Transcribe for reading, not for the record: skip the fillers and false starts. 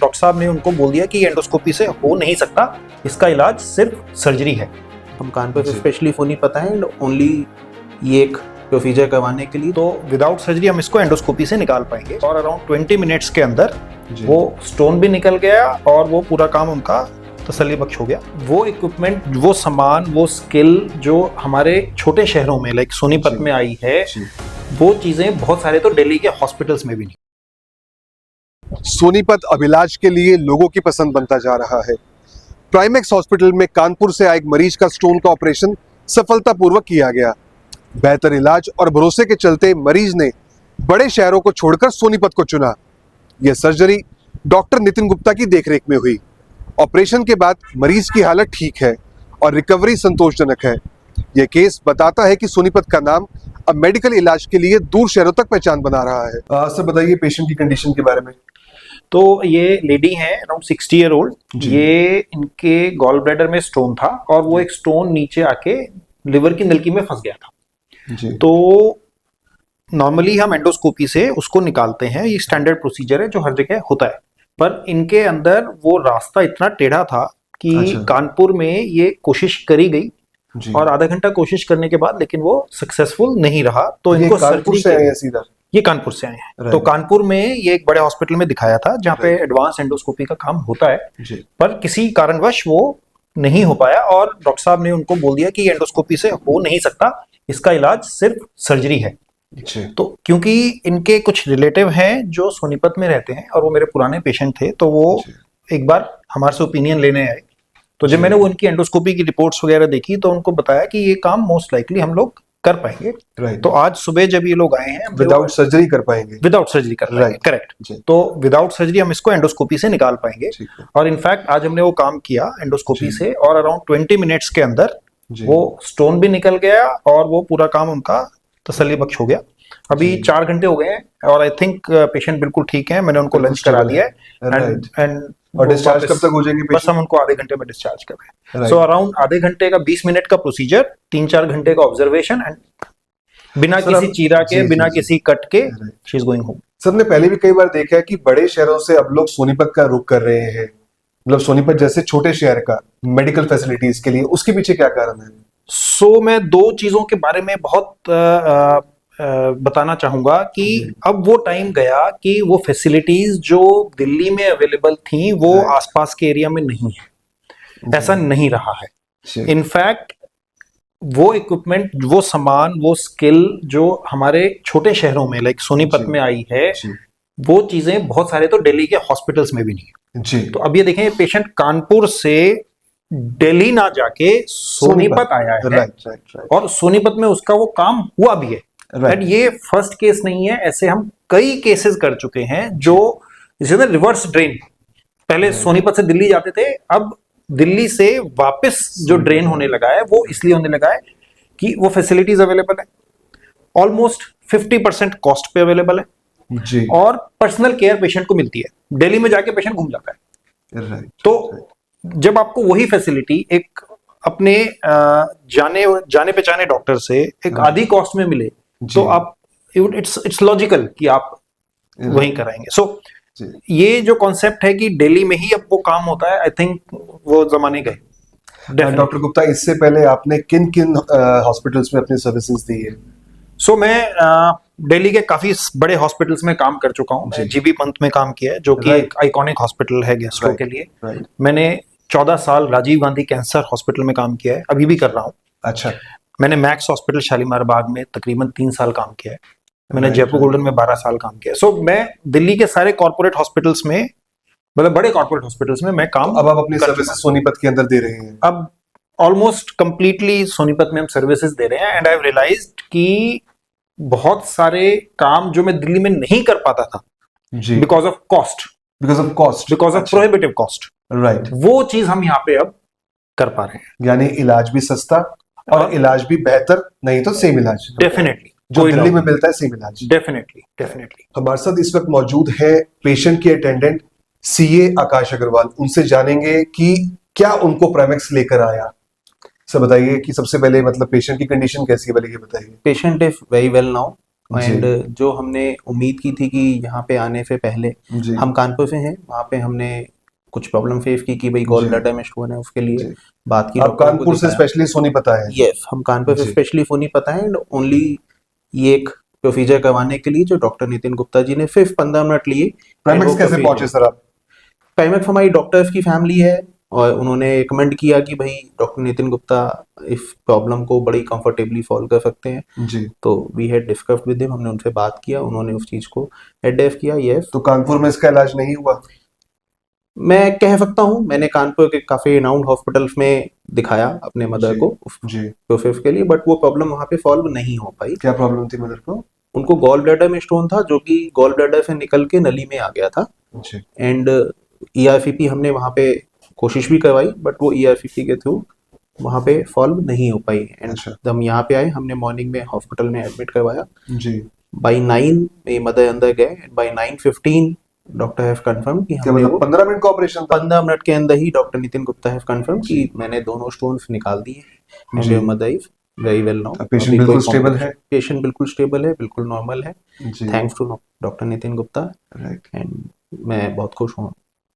Doctor साहब ने उनको बोल दिया कि एंडोस्कोपी से हो नहीं सकता, इसका इलाज सिर्फ सर्जरी है। हम कानपुर से स्पेशली फोन नहीं पता है, ओनली ये एक प्रोसीजर करवाने के लिए। तो विदाउट सर्जरी हम इसको एंडोस्कोपी से निकाल पाएंगे और अराउंड 20 मिनट्स के अंदर वो स्टोन भी निकल गया और वो पूरा काम उनका तसल्ली बख्श हो गया। वो इक्विपमेंट, वो सामान, वो स्किल जो हमारे छोटे शहरों में लाइक सोनीपत में आई है, वो चीजें बहुत सारे तो दिल्ली के हॉस्पिटल्स में भी नहीं। सोनीपत अब इलाज के लिए लोगों की पसंद बनता जा रहा है। प्राइमेक्स हॉस्पिटल में कानपुर से आए एक मरीज का स्टोन का ऑपरेशन सफलतापूर्वक किया गया। बेहतर इलाज और भरोसे के चलते मरीज ने बड़े शहरों को छोड़कर सोनीपत को चुना। यह सर्जरी डॉक्टर नितिन गुप्ता की देखरेख में हुई। ऑपरेशन के बाद मरीज की हालत ठीक है और रिकवरी संतोषजनक है। यह केस बताता है कि सोनीपत का नाम अब मेडिकल इलाज के लिए दूर शहरों तक पहचान बना रहा है। सर बताइए पेशेंट की कंडीशन के बारे में। तो ये लेडी है अराउंड 60 ईयर ओल्ड। ये इनके गॉल ब्लैडर में स्टोन था और वो एक स्टोन नीचे आके लिवर की नलकी में फंस गया था। तो नॉर्मली हम एंडोस्कोपी से उसको निकालते हैं, ये स्टैंडर्ड प्रोसीजर है जो हर जगह होता है। पर इनके अंदर वो रास्ता इतना टेढ़ा था कि कानपुर में ये कोशिश करी गई और आधा घंटा कोशिश करने के बाद लेकिन वो सक्सेसफुल नहीं रहा। तो इनको कानपुर से आए हैं सीधा? ये कानपुर से आए हैं। तो कानपुर में ये एक बड़े हॉस्पिटल में दिखाया था जहाँ पे एडवांस एंडोस्कोपी का काम होता है, पर किसी कारणवश वो नहीं हो पाया और डॉक्टर साहब ने उनको बोल दिया कि एंडोस्कोपी से हो नहीं सकता, इसका इलाज सिर्फ सर्जरी है। तो क्योंकि इनके कुछ रिलेटिव हैं जो सोनीपत में रहते हैं और वो मेरे पुराने पेशेंट थे, तो वो एक बार हमारे से ओपिनियन लेने आए। तो जब मैंने वो उनकी एंडोस्कोपी की रिपोर्ट्स वगैरह देखी तो उनको बताया कि ये काम मोस्ट लाइकली हम लोग कर पाएंगे। तो आज सुबह जब ये लोग आए हैं, विदाउट सर्जरी कर पाएंगे। विदाउट सर्जरी कर पाएंगे, करेक्ट। तो विदाउट सर्जरी हम इसको एंडोस्कोपी से निकाल पाएंगे। और इनफैक्ट आज हमने वो काम किया एंडोस्कोपी से और अराउंड 20 मिनट्स के अंदर वो स्टोन भी निकल गया और वो पूरा काम उनका तसल्ली बख्श हो गया। अभी 4 घंटे हो गए हैं और आई थिंक पेशेंट बिल्कुल ठीक है। मैंने उनको लंच करा दिया है एंड और डिस्चार्ज कब तक हो जाएगी? बस हम उनको आधे घंटे में डिस्चार्ज कर रहे हैं। सो अराउंड आधे घंटे का 20 मिनट का प्रोसीजर, 3-4 घंटे का ऑब्जर्वेशन एंड बिना किसी चीरा के, बिना किसी कट के she is going home. Sir ने पहले भी कई बार देखा है कि बड़े शहरों से अब लोग सोनीपत का रुख कर रहे हैं, मतलब सोनीपत जैसे छोटे शहर का मेडिकल फैसिलिटीज के लिए, उसके पीछे क्या कारण है? सो मैं 2 चीजों के बारे में बहुत बताना चाहूंगा कि अब वो टाइम गया कि वो फैसिलिटीज जो दिल्ली में अवेलेबल थी वो आसपास के एरिया में नहीं है। ऐसा नहीं रहा है। इनफैक्ट वो इक्विपमेंट, वो सामान, वो स्किल जो हमारे छोटे शहरों में लाइक सोनीपत में आई है, वो चीजें बहुत सारे तो दिल्ली के हॉस्पिटल्स में भी नहीं है। तो अब ये देखें, पेशेंट कानपुर से दिल्ली ना जाके सोनीपत आया है और सोनीपत में उसका वो काम हुआ भी है। एंड ये फर्स्ट केस नहीं है, ऐसे हम कई केसेस कर चुके हैं जो जिसे रिवर्स ड्रेन, पहले सोनीपत से दिल्ली जाते थे, अब दिल्ली से वापस जो ड्रेन होने लगा है वो इसलिए होने लगा है कि वो फैसिलिटीज अवेलेबल है, ऑलमोस्ट 50% कॉस्ट पे अवेलेबल है जी। और पर्सनल केयर पेशेंट को मिलती है। दिल्ली में जाके पेशेंट घूम जाता है। तो जब आपको वही फैसिलिटी एक अपने जाने पहचाने डॉक्टर से एक आधी कॉस्ट में मिले तो आप इट्स लॉजिकल कि आप वहीं कराएंगे। सो ये जो कॉन्सेप्ट है कि दिल्ली में ही अब वो काम होता है, आई थिंक वो जमाने गए। डॉक्टर गुप्ता, इससे पहले आपने किन किन हॉस्पिटल्स में अपनी सर्विसेज दी है? सो मैं दिल्ली के काफी बड़े हॉस्पिटल्स में काम कर चुका हूँ। जीबी पंत में काम किया है जो कि एक आइकॉनिक हॉस्पिटल है गैस्ट्रो के लिए। मैंने 14 साल राजीव गांधी कैंसर हॉस्पिटल में काम किया है, अभी भी कर रहा हूँ। अच्छा। मैंने मैक्स हॉस्पिटल शालीमार बाग में तकरीबन 3 साल काम किया है। मैंने जयपुर गोल्डन में 12 साल काम किया है। सो मैं दिल्ली के सारे कॉर्पोरेट हॉस्पिटल्स में, मतलब बड़े कॉर्पोरेट हॉस्पिटल्स में मैं काम। अब आप अपनी सर्विसेज सोनीपत के अंदर दे रहे हैं? अब ऑलमोस्ट कंप्लीटली सोनीपत में हम सर्विसेज दे रहे हैं। एंड आई हैव रियलाइज्ड कि बहुत सारे काम जो मैं दिल्ली में नहीं कर पाता था because of cost, because of prohibitive cost, right, वो चीज हम यहाँ पे अब कर पा रहे हैं। यानी इलाज भी सस्ता और इलाज भी बेहतर, नहीं तो सेम इलाज। डेफिनेटली जो दिल्ली में मिलता है सेम इलाज। डेफिनेटली। हमारे साथ इस वक्त मौजूद है पेशेंट के अटेंडेंट सीए आकाश अग्रवाल। उनसे जानेंगे कि क्या उनको प्राइमेक्स लेकर आया। सर बताइए कि सबसे पहले मतलब पेशेंट की कंडीशन कैसी है, पहले ये बताइए। Patient is very well now जी। एंड जो हमने उम्मीद की थी कि यहाँ पे आने से पहले, जी हम कानपुर से हैं, वहाँ पे हमने कुछ प्रॉब्लम फेस की कि भाई गॉल जी। ब्लैडर में स्टोन है, उसके लिए जी बात की, आप डॉक्टरों को कानपुर से दिखाया। स्पेशली सोनीपत आए हैं। यस, हम कानपुर से जी। स्पेशली फोन ही पता है, एंड ओनली ये एक प्रोसीजर करवाने के लिए जो डॉक्टर नितिन गुप्ता जी ने सिर्फ 15 मिनट लिए। प्राइमेक्स कैसे पहुंचे सर आप? प्राइमेक्स हमारी डॉक्टर्स की फैमिली है, और उन्होंने रिकमेंड किया कि भाई डॉक्टर नितिन गुप्ता इस प्रॉब्लम को बड़ी कंफर्टेबली सॉल्व कर सकते हैं। जी तो we had discussed with him, हमने उनसे बात किया, उन्होंने उस चीज को एडेफ किया। यस, तो कानपुर में इसका इलाज नहीं हुआ? मैं कह सकता हूँ, मैंने कानपुर के काफी रिनाउंड हॉस्पिटल्स में दिखाया अपने मदर जी को जी। प्रोसेस के लिए, बट वो प्रॉब्लम वहाँ पे सॉल्व नहीं हो पाई। क्या प्रॉब्लम थी मदर को? उनको गॉल ब्लैडर में स्टोन था, जो कि गॉल ब्लैडर से निकल के नली में आ गया था। जी एंड ईआरसीपी हमने वहाँ पे कोशिश भी करवाई, बट वो ईआरसीपी के थ्रू वहाँ पे सॉल्व नहीं हो पाई। एंड अच्छा। जब हम यहाँ पे आए, हमने मॉर्निंग में हॉस्पिटल में एडमिट करवाया। जी बाई 9 मेरी मदर अंदर गए, बाई 9:15 डॉक्टर हैव कंफर्म कि क्या हमने मतलब वो 15 मिनट का ऑपरेशन था? 15 मिनट के अंदर ही doctor Nitin Gupta have confirm जी। कि मैंने दोनों स्टोन्स निकाल दिए, एंड जी। Your mother is very well now. अब पेशेंट बिल्कुल स्टेबल है? पेशेंट बिल्कुल स्टेबल है, बिल्कुल नॉर्मल है, जी thanks to doctor Nitin Gupta, right. And मैं बहुत खुश हूँ